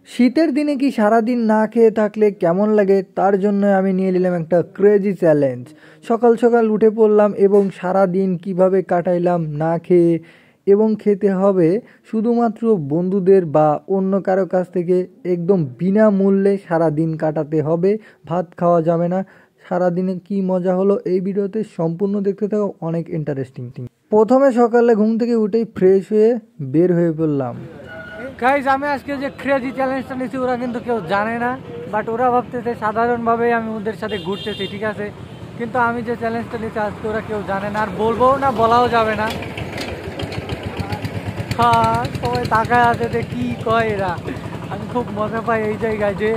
শীতের দিনে কি সারাদিন না খেয়ে থাকলে কেমন লাগে তার জন্য আমি নিয়ে নিলাম একটা ক্রেজি চ্যালেঞ্জ। সকাল সকাল উঠে পড়লাম এবং সারা দিন কিভাবে কাটাইলাম না খেয়ে, এবং খেতে হবে শুধুমাত্র বন্ধুদের বা অন্য কারো কাছ থেকে একদম বিনামূল্যে সারা দিন কাটাতে হবে, ভাত খাওয়া যাবে না। সারাদিনে কি মজা হলো এই ভিডিওতে সম্পূর্ণ দেখতে থাকো, অনেক ইন্টারেস্টিং। প্রথমে সকালে ঘুম থেকে উঠেই ফ্রেশ হয়ে বের হয়ে পড়লাম। গাইজ আমি আজকে যে ক্রেজি চ্যালেঞ্জটা নিয়েছি ওরা কিন্তু কেউ জানে না, বাট ওরা ভাবতেছে সাধারণভাবেই আমি ওদের সাথে ঘুরতেছি, ঠিক আছে। কিন্তু আমি যে চ্যালেঞ্জটা নিয়েছি আজকে ওরা কেউ জানে না, আর বলবো না, বলাও যাবে না। হ্যাঁ, সবাই তাকায় আছে যে কী কয় এরা। আমি খুব মজা পাই এই জায়গায় যে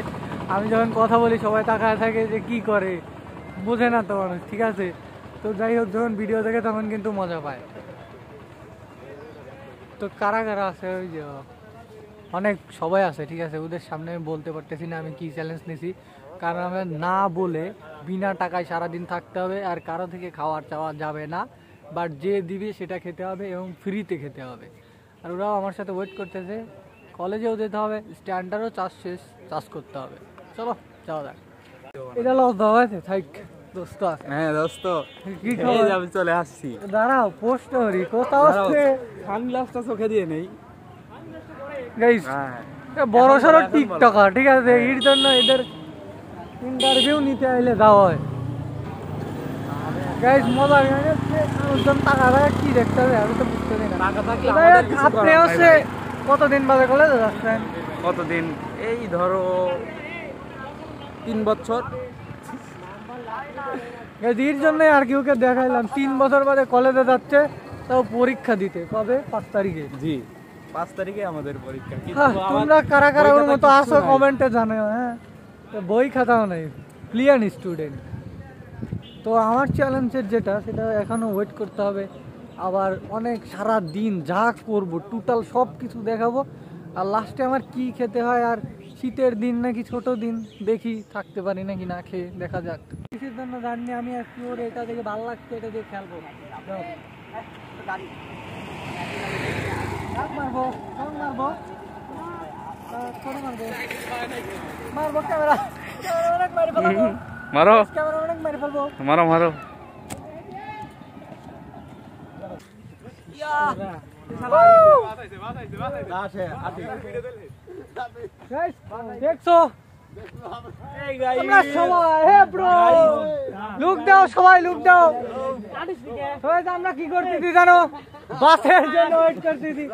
আমি যখন কথা বলি সবাই তাকায় থাকে যে কি করে, বোঝে না তো মানুষ, ঠিক আছে। তো যাই হোক, যখন ভিডিও দেখে তখন কিন্তু মজা পায়। তো কারা কারা আছে, ওই যে অনেক সবাই আছে, ঠিক আছে। ওদের সামনে আমি বলতে পারতেছি না আমি কি চ্যালেঞ্জ নিছি, কারণ আমি না বলে বিনা টাকায় সারাদিন থাকতে হবে, আর কারো থেকে খাওয়ার চাওয়া যাবে না, বাট যে দিবে সেটা খেতে হবে এবং ফ্রিতে খেতে হবে। আর ওরাও আমার সাথে ওয়েট করতেছে, কলেজেও যেতে হবে, স্ট্যান্ডার্ডও চাষ করতে হবে। চলো যাওয়া যাক। এটা লস দেওয়া হয়েছে, থাক দোস্ত। হ্যাঁ দোস্ত, কি খবর? আমি চলে আসছি। দাঁড়াও, পোস্ট করি কোথাও আছে। সানগ্লাসটা চোখে দিয়ে নেই গাইস, বড় সড়ো টিকটকার, ঠিক আছে। এর জন্য এদের ইন্টারভিউ নিতে আইলে যাওয়া হয়। গাইস মজা টাকা কি দেখতে হবে আমি তো বুঝতে পারি না। আপনি হচ্ছে কতদিন বাদে কলেজে যাচ্ছেন? কতদিন? এই ধরো 3 বছর। এর জন্য আর কি ওকে দেখাইলাম 3 বছর বাদে কলেজে যাচ্ছে, তাও পরীক্ষা দিতে। কবে? 5 তারিখে। জি, 5 তারিখে আমাদের পরীক্ষা। তোমরা কারা কারা ওর মতো আসো কমেন্টে জানাও। হ্যাঁ, বই খাতাও নাই, প্লিয়ান স্টুডেন্ট। তো আমার চ্যালেঞ্জের যেটা, সেটা এখনো ওয়েট করতে হবে। আবার অনেক সারা দিন যা করব টোটাল সব কিছু দেখাবো, আর লাস্টে আমার কি খেতে হয়। আর শীতের দিন নাকি ছোট দিন, দেখি থাকতে পারি নাকি না খেয়ে, দেখা যাক। কিসের জন্য জানি আমি আর কি, ওর এটা দেখে ভালো লাগছে, এটা দিয়ে খেলবো। মারবো মারবো মারবো ক্যামেরা অনেক মারি ফেলবো, মারো ক্যামেরা অনেক মারি ফেলবো, মারো মারো। দেখছো তোমরা সবাই? হে ব্রো, লুক দাও সবাই, লুক দাও সবাই। আমরা কি করতেছি জানো? বাসের জন্য ওয়েট করতেছি।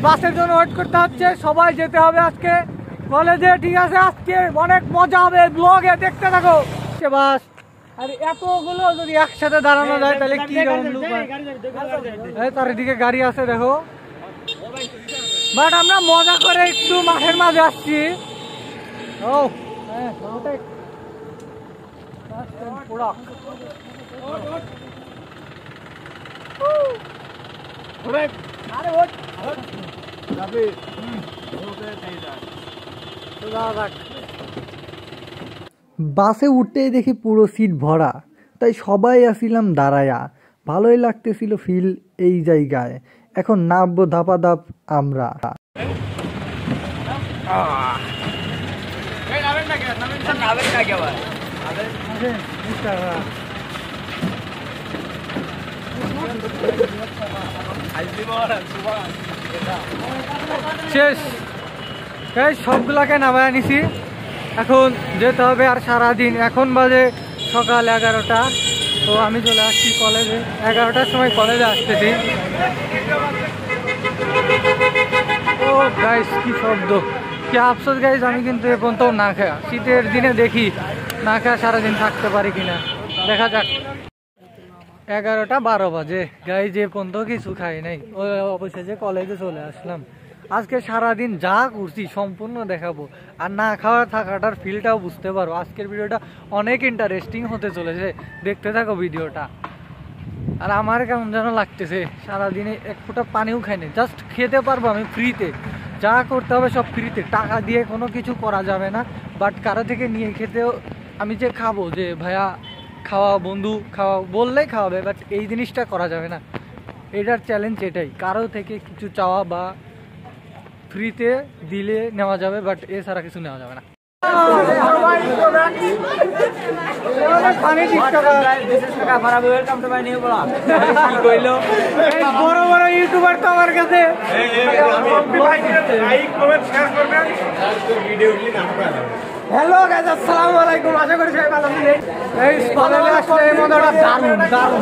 বাসের জন্য ওয়েট করতে হচ্ছে, সবাই যেতে হবে আজকে কলেজে, ঠিক আছে। আজকে অনেক মজা হবে, ব্লগে দেখতে থাকো। বাস আর এতগুলো যদি একসাথে দাঁড়ানো যায় তাহলে কি রকম লুক হয়। তার এদিকে গাড়ি আছে দেখো। বাট আমরা মজা করে একটু মাঠের মাঝে আসছি। ও হ্যাঁ, বাসে উঠতেই দেখি পুরো সিট ভরা, তাই সবাই আসিলাম দাঁড়ায়া। ভালোই লাগতেছিল ফিল এই জায়গায়। এখন নামবো ধাপাধাপ আমরা। শেষ, সবগুলাকে নামায় নিছি। এখন যেতে হবে আর সারাদিন। এখন বাজে সকাল 11টা। তো আমি চলে আসছি কলেজে, 11টার সময় কলেজে আসতেছি। ও গাইস, কি শব্দ, কি আফসোস গাইস, আমি কিন্তু এ পর্যন্ত না খাওয়া, শীতের দিনে দেখি না খাওয়া সারাদিন থাকতে পারি কিনা, দেখা যাক। 11টা 12 বাজে গাইস, এ পর্যন্ত কিছু খাই নাই। ওই অবশেষে কলেজে চলে আসলাম। আজকে সারাদিন যা করছি সম্পূর্ণ দেখাবো, আর না খাওয়া থাকাটার ফিলটাও বুঝতে পারো। আজকের ভিডিওটা অনেক ইন্টারেস্টিং হতে চলেছে, দেখতে থাকো ভিডিওটা। আর আমার কেমন যেন লাগতেছে, সারাদিনে এক ফোঁটা পানিও খাইনি, জাস্ট খেতে পারবো আমি ফ্রিতে। যা করতে হবে সব ফ্রিতে, টাকা দিয়ে কোনো কিছু করা যাবে না। বাট কারো থেকে নিয়ে খেতেও, আমি যে খাবো যে ভাইয়া খাওয়া, বন্ধু খাওয়া বললেই খাওয়াবে, বাট এই জিনিসটা করা যাবে না। এটার চ্যালেঞ্জ এটাই, কারো থেকে কিছু চাওয়া বা ফ্রিতে দিলে নেওয়া যাবে, বাট এছাড়া কিছু নেওয়া যাবে না। বড় বড় ইউটিউবার তো আমার কাছে হ্যালো গাইস, আসসালামু আলাইকুম। আশা করি সবাই ভালো আছেন। এই স্কলারে আসলে এই মজাটা দারুণ দারুণ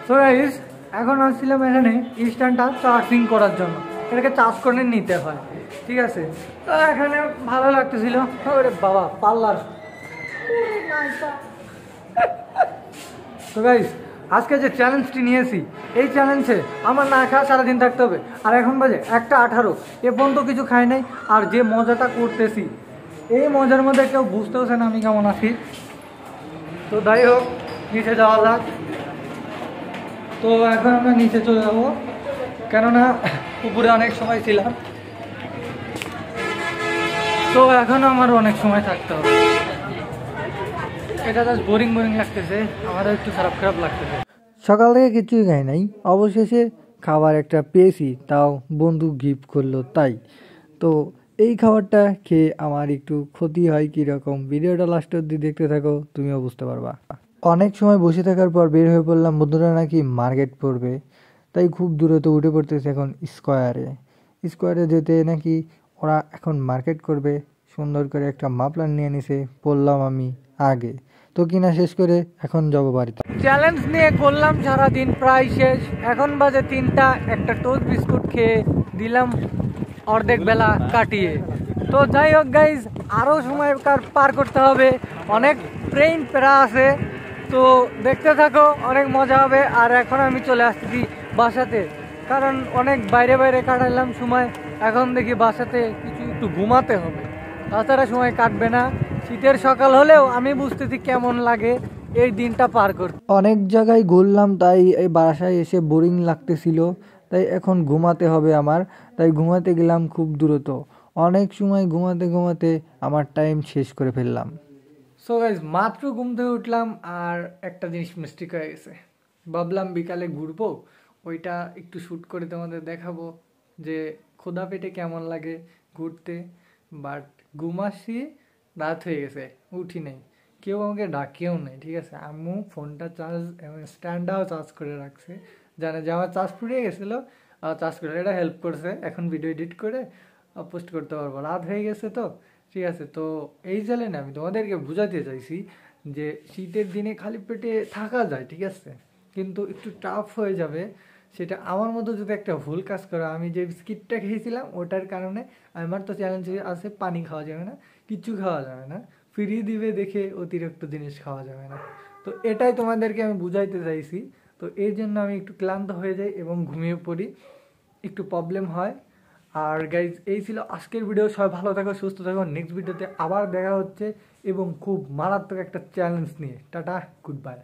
সো গাইস, এখন আসছিলাম এখানে স্ট্যান্ডটা চার্জিং করার জন্য। এটাকে চার্জ করে নিতে হয়, ঠিক আছে। তো এখানে ভালো লাগতেছিল। ওরে বাবা, পার্লার। তো গাইস, আজকে যে চ্যালেঞ্জটি নিয়েছি, এই চ্যালেঞ্জে আমার না খাওয়া সারাদিন থাকতে হবে। আর এখন বাজে 1:18, এ পর্যন্ত কিছু খাই নাই। আর যে মজাটা করতেছি, এই মজার মধ্যে কেউ বুঝতেওছে না আমি কেমন আছি। তো যাই হোক, নিচে যাওয়া যাক। তো এখন আমরা নিচে চলে যাবো, কেননা উপরে অনেক সময় ছিলাম। তো এখন আমার অনেক সময় থাকতে হবে। এটা জাস্ট বোরিং বোরিং লাগতেছে, আমারও একটু খারাপ খারাপ লাগতেছে। সকাল থেকে কিছুই খাই নাই, অবশেষে খাবার একটা পেয়েছি, তাও বন্ধু গিফট করলো তাই। তো এই খাবারটা খেয়ে আমার একটু ক্ষতি হয় কীরকম, ভিডিওটা লাস্ট অব্দি দেখতে থাকো, তুমিও বুঝতে পারবা। অনেক সময় বসে থাকার পর বের হয়ে পড়লাম, বন্ধুরা নাকি মার্কেট পড়বে, তাই খুব দূরে তো উঠে পড়তেছে এখন স্কোয়ারে যেতে নাকি ওরা এখন মার্কেট করবে। সুন্দর করে একটা মাফলার নিয়ে নিছে, পড়লাম আমি আগে। তো কিনা শেষ করে এখন যাবো বাড়িতে। চ্যালেঞ্জ নিয়ে করলাম সারাদিন, প্রায় শেষ। এখন বাজে 3টা, একটা টোস্ট বিস্কুট খেয়ে দিলাম অর্ধেক বেলা কাটিয়ে। তো যাই হোক গাইজ, আরও সময় পার করতে হবে, অনেক ব্রেইন প্যারা আছে। তো দেখতে থাকো, অনেক মজা হবে। আর এখন আমি চলে আসছি বাসাতে, কারণ অনেক বাইরে বাইরে কাটাইলাম সময়। এখন দেখি বাসাতে কিছু একটু ঘুমাতে হবে, তাছাড়া সময় কাটবে না। শীতের সকাল হলেও আমি বুঝতেছি কেমন লাগে এই দিনটা পার করতে। অনেক জায়গায় ঘুরলাম, তাই এই বাসায় এসে বোরিং লাগতেছিল, তাই এখন ঘুমাতে হবে আমার। তাই ঘুমাতে গেলাম খুব দ্রুত, অনেক সময় ঘুমাতে ঘুমাতে আমার টাইম শেষ করে ফেললাম। সো গাইজ, মাত্র ঘুম থেকে উঠলাম আর একটা জিনিস মিস্টেক হয়ে গেছে। ভাবলাম বিকালে ঘুরবো, ওইটা একটু শ্যুট করে তোমাদের দেখাবো যে ক্ষুধা পেটে কেমন লাগে ঘুরতে। বাট ঘুমাসি, রাত হয়ে গেছে, উঠি নেই, কেউ আমাকে ডাকেও নেই, ঠিক আছে। আম্মু ফোনটা চার্জ এবং স্ট্যান্ডটাও চার্জ করে রাখছে, জানে যে আমার চার্জ ফুরিয়ে গেছিলো, চার্জ করে এটা হেল্প করছে। এখন ভিডিও এডিট করে পোস্ট করতে পারবো, রাত হয়ে গেছে তো, ঠিক আছে। তো এই চ্যালেঞ্জ আমি তোমাদেরকে বুঝাতে চাইছি যে শীতের দিনে খালি পেটে থাকা যায়, ঠিক আছে, কিন্তু একটু টাফ হয়ে যাবে সেটা। আমার মতো যদি একটা ভুল কাজ করো, আমি যে বিস্কিটটা খেয়েছিলাম ওটার কারণে আমার তো চ্যালেঞ্জ আছে, পানি খাওয়া যাবে না, কিছু খাওয়া যাবে না, ফ্রি দিবে দেখে অতিরিক্ত জিনিস খাওয়া যাবে না। তো এটাই তোমাদেরকে আমি বুঝাইতে চাইছি। তো এই জন্য আমি একটু ক্লান্ত হয়ে যাই এবং ঘুমিয়ে পড়ি, একটু প্রবলেম হয়। আর গাইজ, এই ছিল আজকের ভিডিও। সবাই ভালো থাকো, সুস্থ থাকো, নেক্সট ভিডিওতে আবার দেখা হচ্ছে এবং খুব মারাত্মক একটা চ্যালেঞ্জ নিয়ে। Tata, good bye.